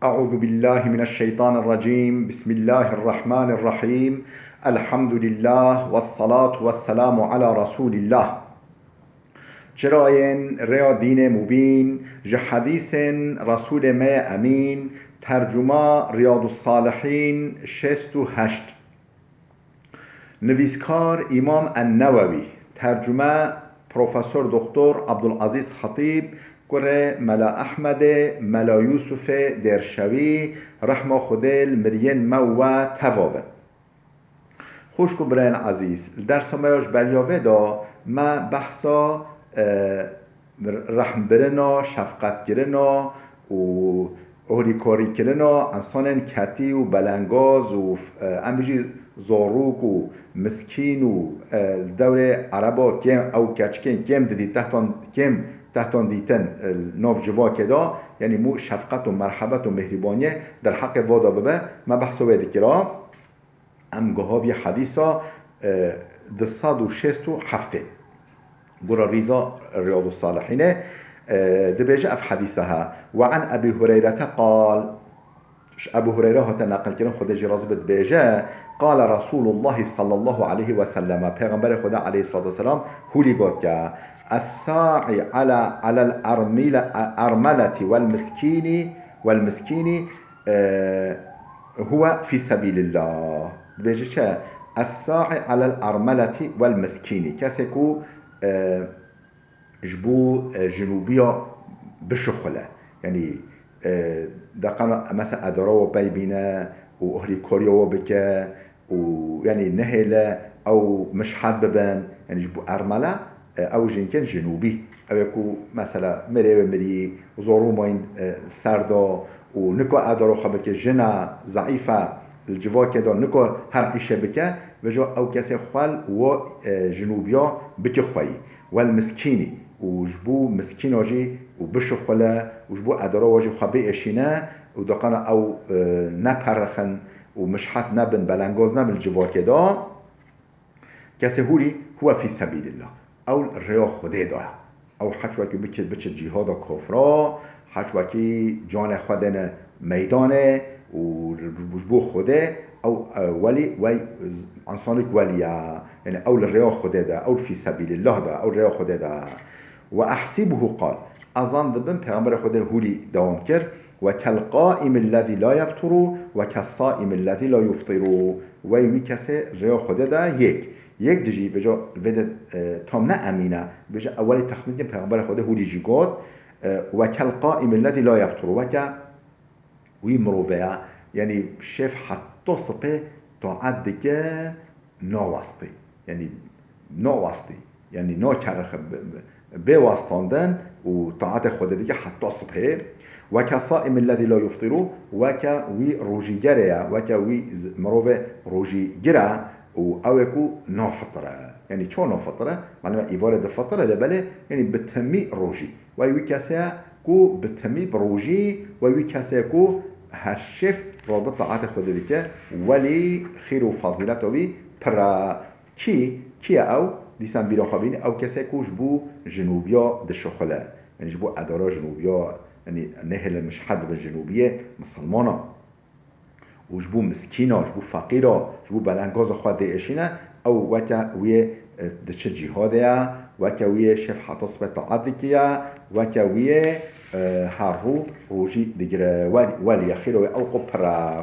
أعوذ بالله من الشيطان الرجيم. بسم الله الرحمن الرحيم. الحمد لله والصلاة والسلام على رسول الله. جراين ريا دين مبين جحديث رسول ما أمين. ترجمة رياض الصالحين 68. نویسکار امام النووي. ترجمه پروفسور دکتر عبدالعزیز خطیب کره ملا احمد ملا یوسف درشوی رحمه خودل مرین مو توابه. خوش کو برین عزیز درس مایاش بریاوه دا ما بحثا رحم برنا شفقت گرنا و اوریکاری کرنا انسان کتی و بلنگاز و امبیجی زاروک و مسکین و دور عربا کم او کچکین کم دیدی تحتان دیتن ناف جوا کدا یعنی مو شفقت و مرحبت و مهربانیه در حق وادا ببه ما بحثو بیدی کرا ام گهابی حدیثا 267 قرى ريزا رياض الصالحين دبيجة في حديثها. وعن أبي هريرة قال أبو هريرة هتنقل كلام خدي جرازبت بيجة قال رسول الله صلى الله عليه وسلم پیغمبر خدا عليه الصلاة والسلام هولي قد الساعي على الأرملة والمسكين هو في سبيل الله. بيجة الساعي على الأرملة والمسكين كسكو جبو جنوبيا بشخله يعني دقنا مثلا ادرا بيبينا واهلي كوريا وبكا ويعني نهله او مش حد ببان يعني جبو ارمله او جنكن جنوبي او يكو مثلا مري وزورو ماين سردا ونكو ادرا خبك جنا ضعيفه الجوا كده نكو هر عيشه بك وجو او كسي خال و جنوبيا بك خوي والمسكيني وجبو مسكين واجي وبشخله وجبو ادرا واجي خبي اشينا ودقنا او نپرخن ومش حد نبن بلنگاز نبن الجوا كده كسي هولي هو في سبيل الله او الريا خده دا او حچوكي بچ جهاد كفرا حچوكي جان خودن ميدانه وجبو خوده او ولي وي انسانك وليا يعني او الريا خوده ده او في سبيل الله ده او الريا خوده ده. واحسبه قال اظن بن پیغمبر خوده هولي دوام كر وكالقائم الذي لا يفطر وكالصائم الذي لا يفطر وي كسه ريا خوده ده یک دجي بجا ود تام نه امينه بجا اول تخمين پیغمبر خوده هولي جي گفت وكالقائم الذي لا يفطر وكا وی مروفه یعنی شف حتی صبح طاعت دیگه نواستی یعنی ناکرخ بواسطاندن و طاعت خود دیگه حتی صبح و كصائم الذي لا يفطر و وی روجیگره و وی مروفه روجیگره و اوکو نافطره یعنی چون نافطره معنی ایوار دفطره لبله یعنی بتمی روجی و وی کسی کو بتمی بروجی و وی کسی کو هالشف رابط طاعت خود دیگه ولی خیر و فضیلت وی پر کی او دیسان بیرا خوابین او کسی کوش بو جنوبیا دشخله یعنی جبو ادارا جنوبیا یعنی نهل مش حد به جنوبیه مسلمانا و جبو مسکینا جبو فقیرا جبو بلنگاز خود دیشینه او وکا وی دچه جهاده وکا وی شف حطاس به طاعت دیگه وکا وی هر روجی دیگره ولی خیر و او قپره.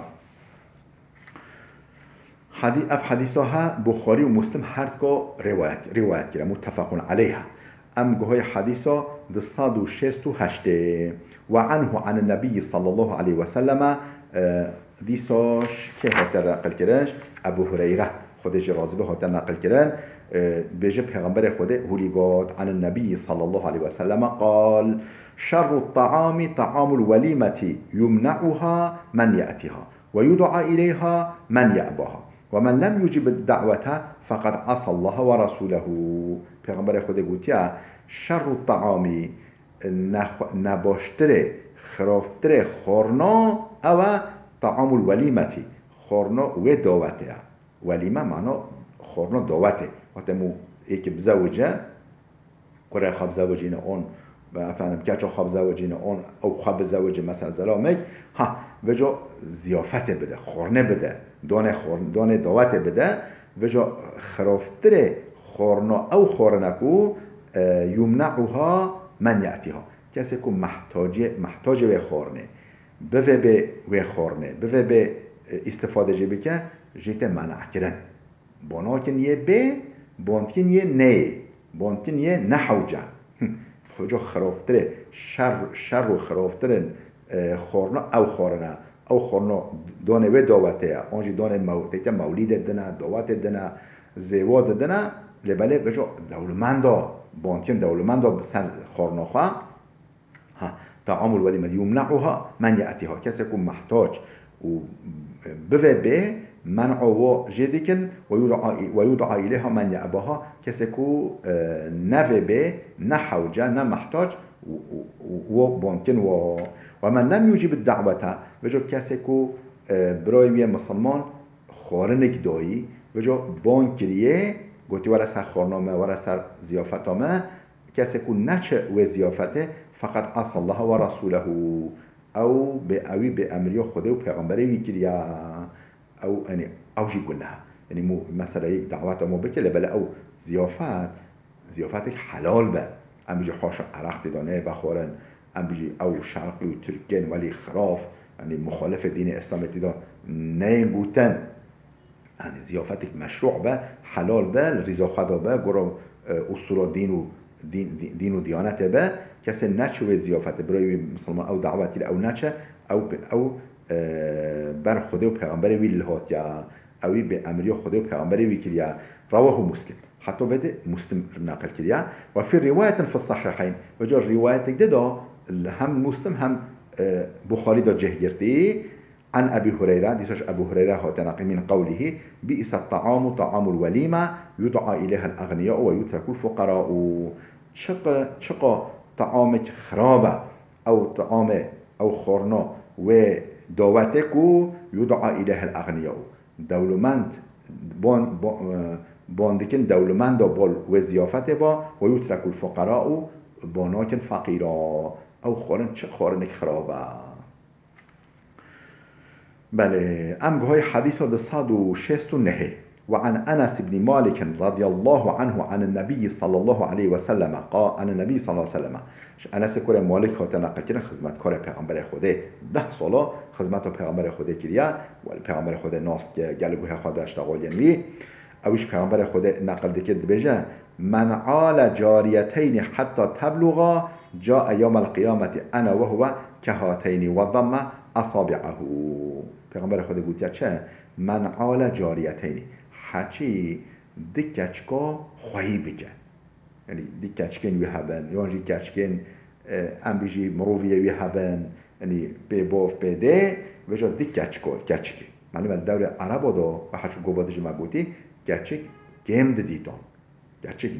حدیثها بخاری و مسلم هر دو روایت کرده متفق علیها. ام گوهای حدیثا 268 و عنه عن النبي صلى الله عليه وسلم دیساش که هاتر نقل کردنش ابو هریره خودش راضی به هاتر نقل کردن بيجي پیغمبر خوده هولي قاد عن النبي صلى الله عليه وسلم قال شر الطعام طعام الوليمة يمنعها من يأتيها ويدعى إليها من يأباها ومن لم يجب الدعوة فقد عصى الله ورسوله. پیغمبر خوده گوتیا شر الطعام نباشتره خرافتره خورنا او طعام الوليمة خورنا و دعوته وليمة معنى خورنا دعوته وقتی مو ایک بزوجه قرار خواب زوجین اون و فهمم که چه خواب زوجین اون او خواب زوج مثلا زلامک ها وجا زیافت بده خورنه بده دانه دعوت بده وجا خرافتره خورنا او خورنکو یمنعها من یعتیها کسی که محتاج به خورنه بوه به و خورنه بوه به استفاده جه بکن جیت منع کرن باناکن یه به بانکن یه نه بانکن یه نحوجه خجا خرافتره شر و خرافتره خورنا او خورنه او خورنا دانه و دعوته آنجی دانه مولید دنه دعوت دنه زیواد دنه لبله بجا دولمندا بانکن دولمندا سر خورنا خواه طعام الولیمه یمنعها من یأتیها کسی که محتاج و بوه به منع و جدیکن و یدعا الیها من یأباها کسی که نوه به نحوجه نمحتاج و بانکن و من لم یجیب الدعوته وجا کسی که برای مسلمان خورنک دایی وجا بانکریه گوتی ورا سر خورنامه ورا سر زیافتامه کسی که نچه و زیافته فقط عصى الله و رسوله او به امری خدا و پیغمبری ویکریا او یعنی اوجی گناه یعنی مو مثلا یک دعوت ما بکله بله او زیافت حلال به ام بیجی حاشا عرق دانه بخورن ام بیجی او شرقی و ترکین ولی خراف یعنی مخالف دین اسلام تیدا نه بوتن یعنی زیافت مشروع به حلال به رضا خدا به گرو اصول دین و دیانت به کسی نچه و زیافت برای مسلمان او دعوتی او نچه او بر خدا و پیغمبر وی لهات یا اوی به امری خدا و پیغمبر وی کریا رواه مسلم حتی بده مسلم نقل کریا و فی روایت فی الصحیحین و جا روایت ده هم مسلم هم بخاری دا جهگرتی عن ابي هريره ديساش ابو هريره هاتنقل من قوله بئس الطعام طعام الوليمه يدعى اليها الاغنياء ويترك الفقراء چقا طعامك خرابه او طعام او خورنا و دعوتك يدعى اليها الاغنياء دولمند باندکن دولمند بال و زیافت با و یترک الفقراء باناکن فقیرا او خورن چه خورنک خرابه بله امگهای حدیث ده 169 وعن أنس بن مالك رضي الله عنه عن النبي صلى الله عليه وسلم قال عن النبي صلى الله عليه وسلم أنس كور مالك هات نقل كده خدمت کار پیغمبر خدا 10 ساله خدمت پیغمبر خدا کردیا و پیغمبر خدا ناست گلگوه خدا اشتغال یعنی اوش پیغمبر خدا نقل دکد بجا من عال جاريتين حتى تبلغا جاء يوم القيامة أنا وهو كهاتين وضم أصابعه پیغمبر خدا گوتیا چه من عال جاريتين حچی دکچکا خواهی بکن یعنی دکچکن وی هبن یعنی دکچکن ام بیجی مروویه وی هبن یعنی به باف بده و جا دکچکا گچکی معلومه دور عربا دا و حچو گوبادش مگوتی گچک گمد دیدان گچک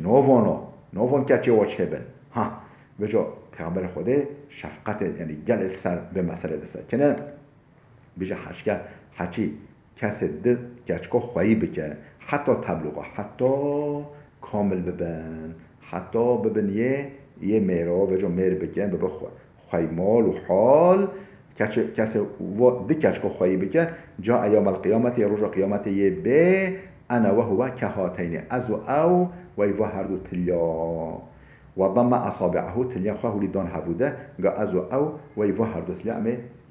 نوان گچه واچ هبن ها و جا پیغمبر خدا شفقت یعنی گل سر به مسئله دسته کنه بیجا حچکه حچی کسی ده گچکا خواهی بکن حتی تبلغا حتی کامل ببن حتی ببن یه میرا و جا میر بکن ببن خواهی مال و حال کسی ده گچکا خواهی بکن جا ایام القیامت یا روز قیامت یه به انا و هو که هاتین از و او و ایوا هر دو تلیا و ضم اصابعه تلیا خواه لیدان هبوده گا از و او و ایوا هر دو تلیا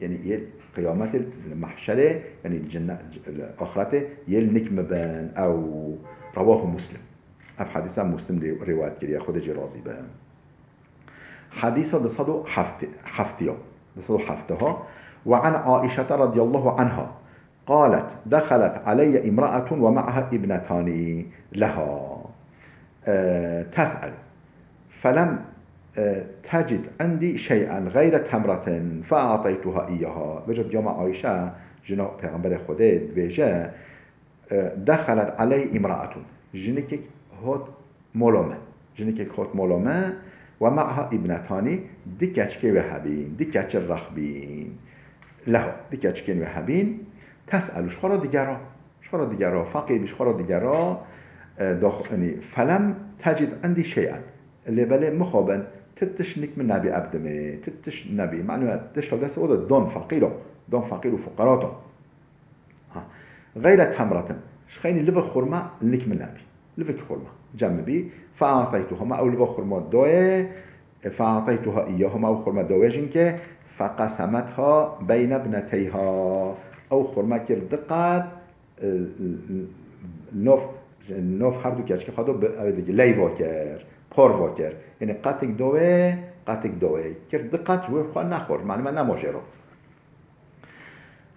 یعنی یه قیامت المحشره يعني الجنة الآخرة يلنك مبان أو رواه مسلم أف حديثا مسلم رواية كريا خود جرازي بان حديثا دصدو حفتها وعن عائشة رضي الله عنها قالت دخلت علي امرأة ومعها ابنتان لها تسأل فلم تجد عندي شيئا غير تمرة فأعطيتها إياها وجد يوم عائشة جناب پیغمبر خدا بيجا دخلت علي امرأة جنكك هات مولامه ومعها ابنتان دكاتشك وهبين دكاتش الرخبين لها دكاتشكين وهبين تسأل شخرا ديگرا فقير بشخرا ديگرا فلم تجد عندي شيئا اللي بله مخابن تتش نك من نبي أبدمه تتش نبي معناه تش هذا سودا دون فقير وفقراته غير تمرة شخيني لفظ خرمة نك من نبي لفظ خرمة جنبي فأعطيتهما أو لفظ خرمة دوي فأعطيتها إياهما أو خرمة دويجنك فقسمتها بين ابنتيها أو خرمة كير دقات نوف هر دو کش که خدا دیگه لی واکر پار واکر یعنی قطع دوه که دقت جوه خواه نخور معنی من نماشه رو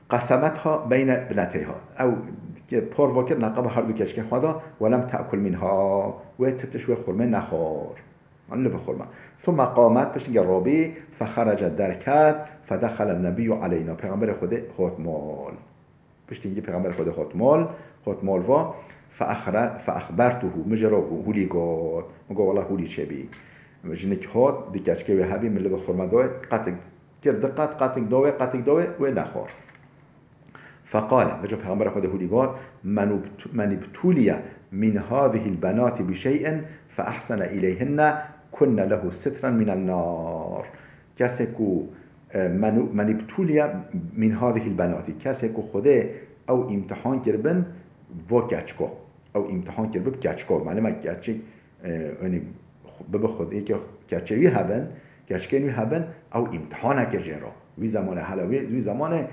قسمتها بین ابنتیها او که پار واکر نقب هر دو کش که خدا ولم تأکل منها و تتشوه خورمه نخور معنی لبه خورمه ثم قامت پشت رابی فخرج درکت فدخل النبی علینا پیغمبر خود خاتمال پشت اینگه پیغمبر خود خاتمال و فأخبرته مجرابه هولي قاد مقا والله هولي شبي جنك هاد ديكاش كي وهابي من لبا خرما دوي قاتك كير دقات قاتك دوي ونخور فقال مجرب پیغمبر خود هولي قاد من ابتولي من هذه البنات بشيء فأحسن إليهن كن له سترا من النار كاسكو من ابتولي من هذه البنات كاسكو خده او امتحان كربن و کچکا او امتحان کرد بب کچکا معنی ما کچک یعنی بب خود ای که کچوی هبن کچکنی هبن او امتحان کردن را وی زمان حلوی وی زمان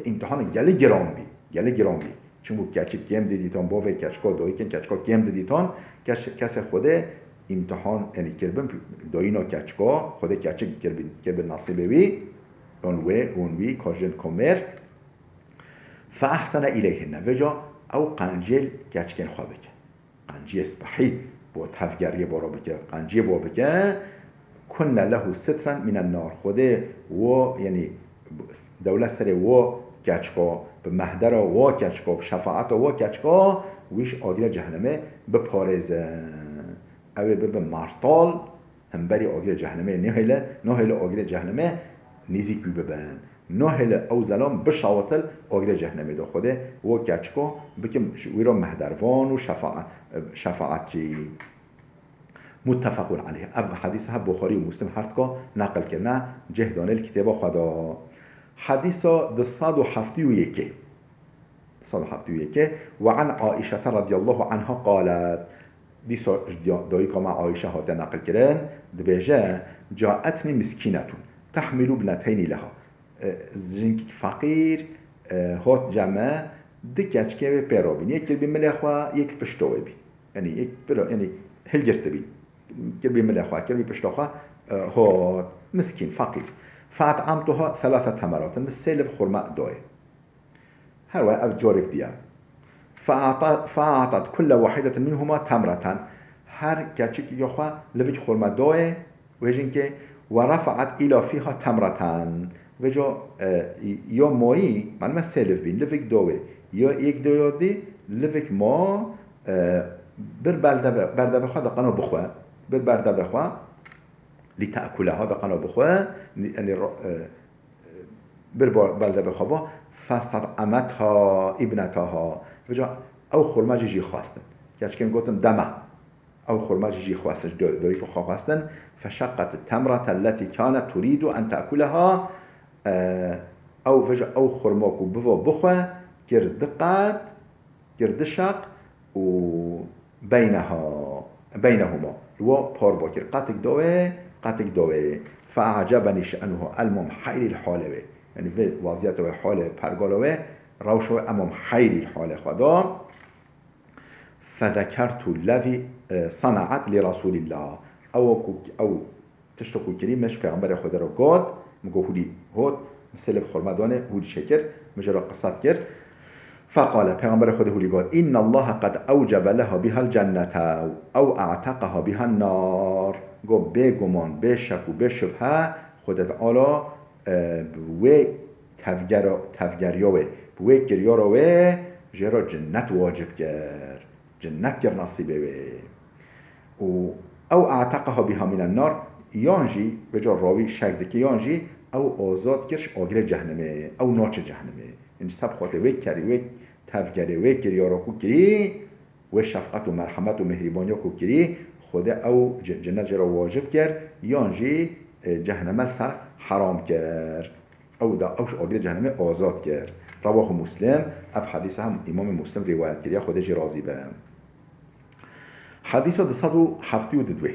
امتحان گله گرام بی چون بو کچک کم دیدیتان با و کچکا دایی که کچکا کم دیدیتان کس خود امتحان یعنی کربن دایینا کچکا خود کچک کربن نصیبه وی اونوی کاجن کمر فاحسن الیهن وجا او قنجل کچکن خواه بکن قنجی اسبحی با تفگری بارا بکن قنجی با بکن کن له سترا من النار خوده و یعنی دولت سر و کچکا به مهدر و کچکا به شفاعت و کچکا ویش آگیر جهنمه بپارزن اوه به مرتال هم بری آگیر جهنمه نه آگیر جهنمه نیزی کوی ببن نه او زلام بشاوتل آگیر جهنمی دا خوده و کچکا بکم وی را مهدروان و شفاعت جی متفقون علیه او حدیث ها بخاری و مسلم هرتکا نقل کرنه جهدانه الكتاب خدا حدیث ها 171 و عن عائشة رضی الله عنها قالت دیسا دایی که ما عائشه ها نقل کرن دبیجه جاءتنی مسکینتون تحمل ابنتین لها زنکی فقیر هات جمع دکچ که پیرابین یک کلبی ملخوا یک پشتوه بی یعنی هل گرسته بی کلبی ملخوا کلبی پشتوه هات مسکین فقیر فاطعمتها 3 تمرات السلف خرماء دوي هو او جورك ديا فاعطت كل واحدة منهما تمرة هر كاتشيك يخوا لفج خرماء دوي ويجنك ورفعت الى فيها تمرة وجا یا مایی من سلف بین لفک دوه یا یک دویادی لفک ما بر برده بخواه دقنا بخواه بر برده بخواه لتأکلها دقنا بخواه یعنی بر برده بخواه فاستطعمتها ابنتها وجا او خرمه جی خواستن که چکم گفتم دمه او خرمه جی خواستن دوی که خواستن فشقت التمرة التي كانت تريد أن تأكلها او فجأة او خرماكو بخوة كردشق و بينهما و پار باكر قاتك دوه فأعجبني شأنه المم حير الحالة يعني في وضعيته حالة پرگالوه روشوه امام حير الحالة خدا فذكرت الذي صنعت لرسول الله او تشتكو كريمش پیغمبر خدا رو قاد مگو هودی هود مثل خرمدانه هودی شکر مجرا قصت کرد فقال پیغمبر خود هودی قال ان الله قد اوجب لها بها الجنة او اعتقها بها النار گو بگمان بشک و بشبه خودت آلا و تفگریاوه و گریاروه جرا جنت واجب کرد جنت گر نصیبه او اعتقها بها من النار یانجی به جا راوی شک که یانجی او آزاد کرش آگیر جهنمه او ناچ جهنمه یعنی سب خاطر وی کری وی تفگری وی کری یارا کو کری و شفقت و مرحمت و مهربانی کو کری خود او جنت را واجب کرد یانجی جهنم سر حرام کرد او دا اوش آگیر جهنم آزاد کرد. رواه مسلم. اف حدیث هم امام مسلم روایت کرد یا خودش راضی به. حديث 272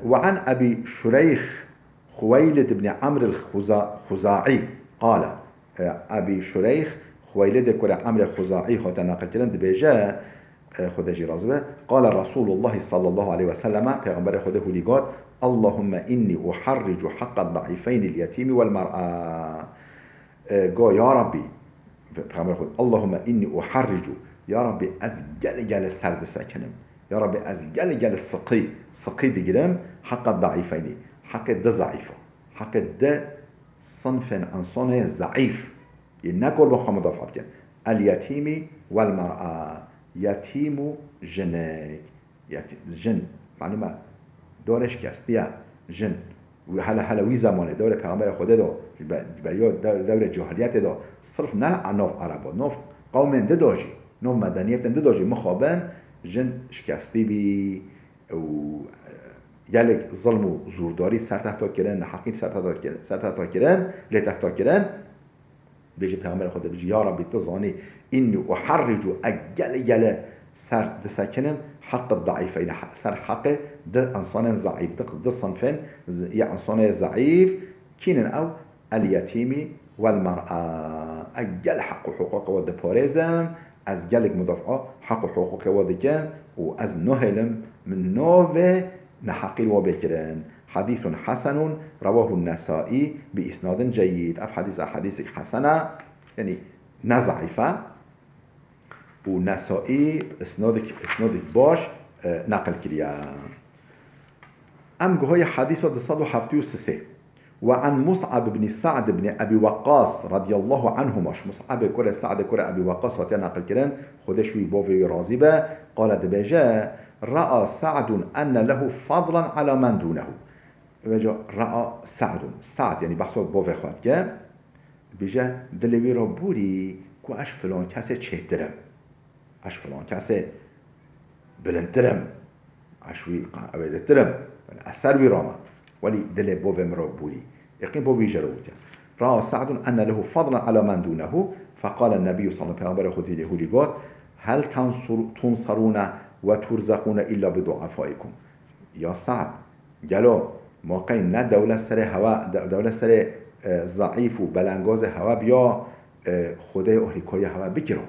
وعن أبي شريح خويلد بن عمرو الخزاعي قال أبي شريح خويلد كل عمرو الخزاعي خاطر نقل كلام دبيجا خداجي رازبه قال رسول الله صلى الله عليه وسلم پیغمبر خدا هلیگاد اللهم إني أحرج حق الضعيفين اليتيم والمرأة قال يا ربي پیغمبر خدا اللهم إني أحرج يا ربي از گل سرد سکنم يا ربي از گل سقي دگرم حق الضعيفين حق ده ضعيفه حق ده صنف انسان ضعيف نقول بخواه مدافعات کن اليتيم والمرأة يتيم جنك جن معنی ما دارش کستیه جن و حالا وی زمانه دور پیغمبر خدا دو برای دور جاهلیت دو صرف نه ناف عربا ناف قوم ده داشی ناف مدنیت ده داشی مخابن جن شکستی بی و یلک ظلم و زورداری سر تحت کردن حقیق سر تحت کردن لی تحت کردن بیجی پیغمبر خدا بیجی یا ربی تزانی اینی احرج اگل سر دسکنم حق الضعيفين سر حق ده انسان ضعيف ده صنفين يا انسان ضعيف كينن او اليتيم والمرأة اجل حق حقوق ود باريزم از جلك مدافعه حق حقوق ود كم واز نهلم من نوve نحقيل وبكرن حديث حسن رواه النسائي باسناد جيد اف حديث حسنه يعني نضعيفه ونسائي اسنادك باش نقل كريا ام جهاي حديث 273 وعن مصعب بن سعد بن ابي وقاص رضي الله عنهما مصعب كره سعد كره ابي وقاص هاتي نقل كرن خودش وي بوفي راضي به قال دبجا راى سعد ان له فضلا على من دونه وجا راى سعد يعني بحث بوفي خاطر بجا دلوي را بوري كو اش فلان کس چهترم اش فلان کسی بلندترم اشوی قابلترم اثر وی راما ولی دل بوه مرا بولی یقین بوی جروته را سعد ان له فضلا على من دونه فقال النبي صلى الله عليه وسلم هل تنصرون وترزقون الا بضعفائكم یا سعد گلو موقعی نه دولت سر هوا دولت سر ضعیف و بلنگاز هوا بیا خدای اهلی کاری هوا بگیرم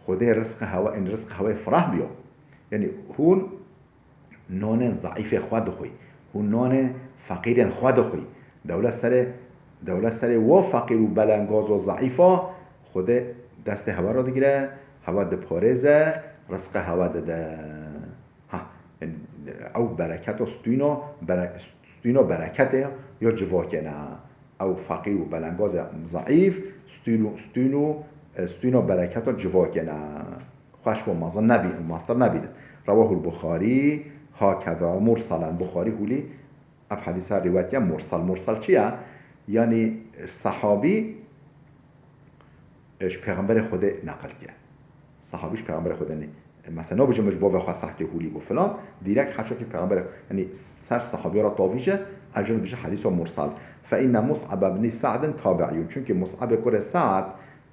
خدای رزق هوا این رزق هوا فرح بیا یعنی هون نان ضعیف خود خوی هون نان فقیر خود خوی دولت سر و فقیر و بلنگاز و ضعیفا خود دست هوا را دیگره هوا ده پارزه رزق هوا ده او برکت و ستوینو برکت یا جواکنه او فقیر و بلنگاز ضعیف ستوینو برکت و جواکنه خوش و ماستر نبیده رواه البخاری هكذا مرسلا بخاری هولی اف حدیث روایت مرسل چیه؟ یعنی صحابی اش پیغمبر خود نقل کرد صحابیش پیغمبر خود نه مثلا بجمش با وخوا صحکی هولی و فلان دیرک حتی که پیغمبر یعنی سر صحابی را تاویجه اجل بشه حدیث مرسل فإن مصعب بن سعد تابعی چون که مصعب کر سعد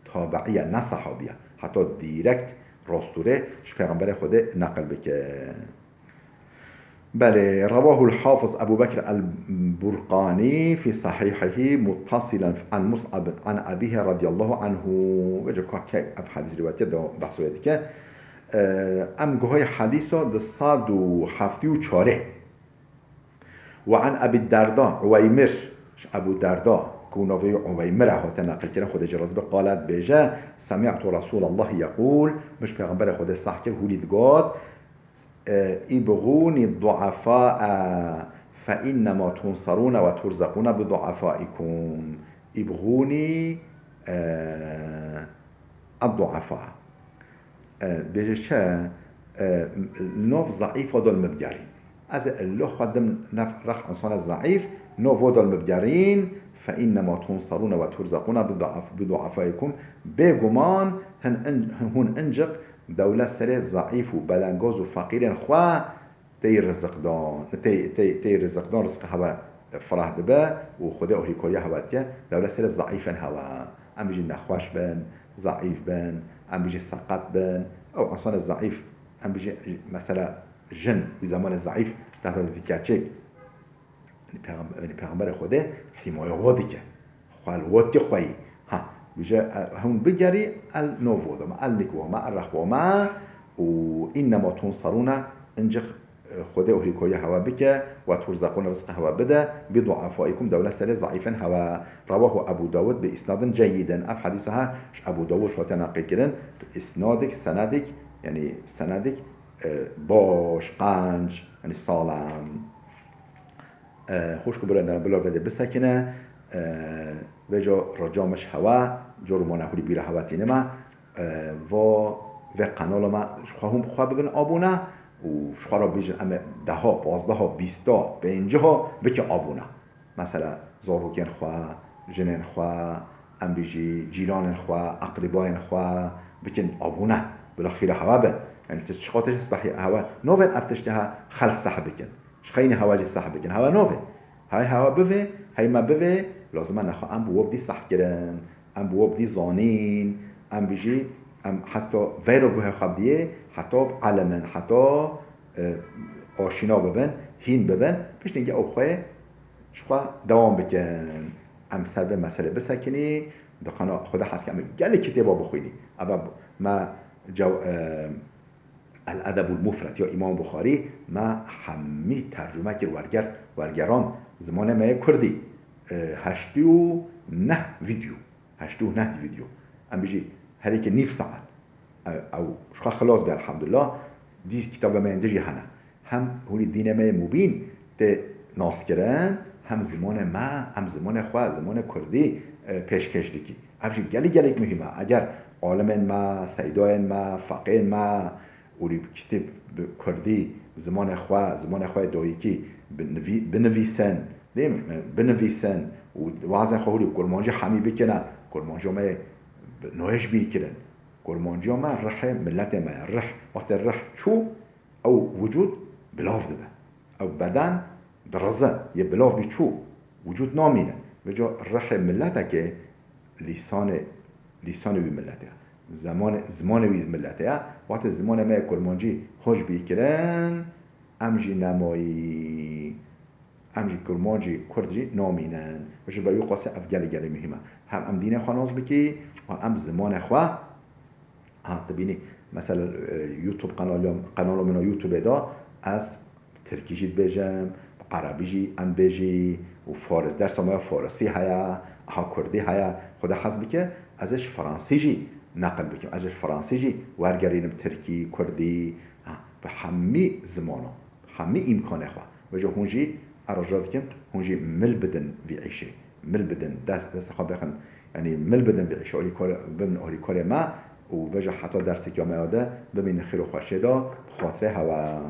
تابعیه نه صحابیه حتی دیرکت راستوره پیغمبر خود نقل بکه بله رواه الحافظ أبو بكر البرقاني في صحيحه متصلا عن مصعب عن أبيه رضي الله عنه وجه كاك حديث روايته ده بحثه ديكه ام گوهای حدیث ده 174 وعن أبي الدرداء عويمر أبو الدرداء كونوي عويمر هات نقل كده خود جرازبه قالت بجا سمعت رسول الله يقول مش پیغمبر خود صح که هولید گاد ابغوني الضعفاء فإنما تنصرون وترزقون بضعفائكم ابغوني الضعفاء بيجي چه نوف ضعيف ودول مبجرين از الله خدم رخ انسان ضعيف نوف ودول مبجرين فإنما تنصرون وترزقون بضعفائكم بگمان هن انجق دولت سر ضعیف و بلنگاز و فقیرن خواه تی رزقدان تی رزقدان رزق هوا فرح دبه و خدا اوهی کوریا هوا تیه دولت سر ضعیفن هوا ام بیجی نخواش بن ضعیف بن ام بیجی سقط بن او انسان ضعیف ام بیجی مثلا جن في زمان ضعيف تحت الكاتشيك پیغمبر خدا حمایه وادی که خوال وادی خوایی ها بيجا هون بجري النوفو ما النكو ما الرخو ما وإنما تنصرون انجخ خدا أهلي كويا هوا بك وترزقون رزق هوا بدا بضعفائكم دولة سلة ضعيفا هوا رواه أبو داود بإسناد جيدا أف حديثها أبو داود فتناقل كرن إسنادك سندك يعني سندك باش قنج يعني سالم خوش كبرنا بلا بده بسكنه و جا رجامش هوا جرمانه هولی بیره هوا تینما و قنال ما خواهم خواه ببین آبونه و شخواه را بیجن اما 10 15 20 50 بکن آبونه مثلا زاروکن خواه جنن خواه ام بیجی جیران خواه اقرباین خواه بکن آبونه بلا خیره هوا به يعني تشخاطش اسبحي هوا نوفن افتشتها خلص سحب بكن شخين هوا جي سحب بكن هوا نوفن هاي هوا بفه هاي ما بفه لازم نخوا ام بوب دي صح كرن ام بوب دي زانين ام بيجي ام حتى غير بوها خبديه حتى علمن حتى آشنا ببن هين ببن پیش نگه اوخواه شخوا دوام بکن ام سر به مسئله بسکنی دقیقا خدا حس که ام گل کتابا بخویدی اما ما الادب المفرد یا امام بخاری ما همی ترجمه کرد ورگران زمان ما کردی 89 ویدیو ام بیجی هر یک نیف ساعت او شخص خلاص بی الحمدلله دی کتاب ما اندجی هنه هم هولی دین ما مبین ته ناس کرن هم زمان ما هم زمان خواه زمان کردی پیشکش دیکی افشی گلی مهمه اگر عالم ما سیدای ما فقیر ما ولی کتاب کردی زمان خواه دایکی بنویسن و وعظ خوری کرمانجی همی بکنن کرمانجی ما نوش بیر کرن کرمانجی ما رح ملت ما رح وقت رح شو او وجود بلاف ده او بدن درزه یه بلاف بی چو وجود نامینه و جا رح ملت که لیسان وی ملته زمان وی ملته وقت زمان ما کرمانجی خوش بیر کرن امجی نمایی امجی کرمانجی کردجی نامینن و جا بایو قاسه اف گلی مهمه هم ام دین خواه ناز بکی و ام زمان خواه تبینی مثلا یوتیوب قنال من یوتیوب دا از ترکیجی بجم عربیجی ام بجی و فارس درس ما فارسی هیا ها کردی هیا خدا حسب که ازش فرانسیجی نقل بکیم ازش فرانسیجی ورگرینم ترکی کردی به همه زمانا همه امکانه خواه و جا هونجی اراجات کم هونجی مل بدن وی عیشه مل بدن دست خواه بخن يعني مل بدن بعيش أولي كوري بمن أولي كوري ما وبجا حتى درسك يوم ياده بمن خير وخوشه دا خاطره هوا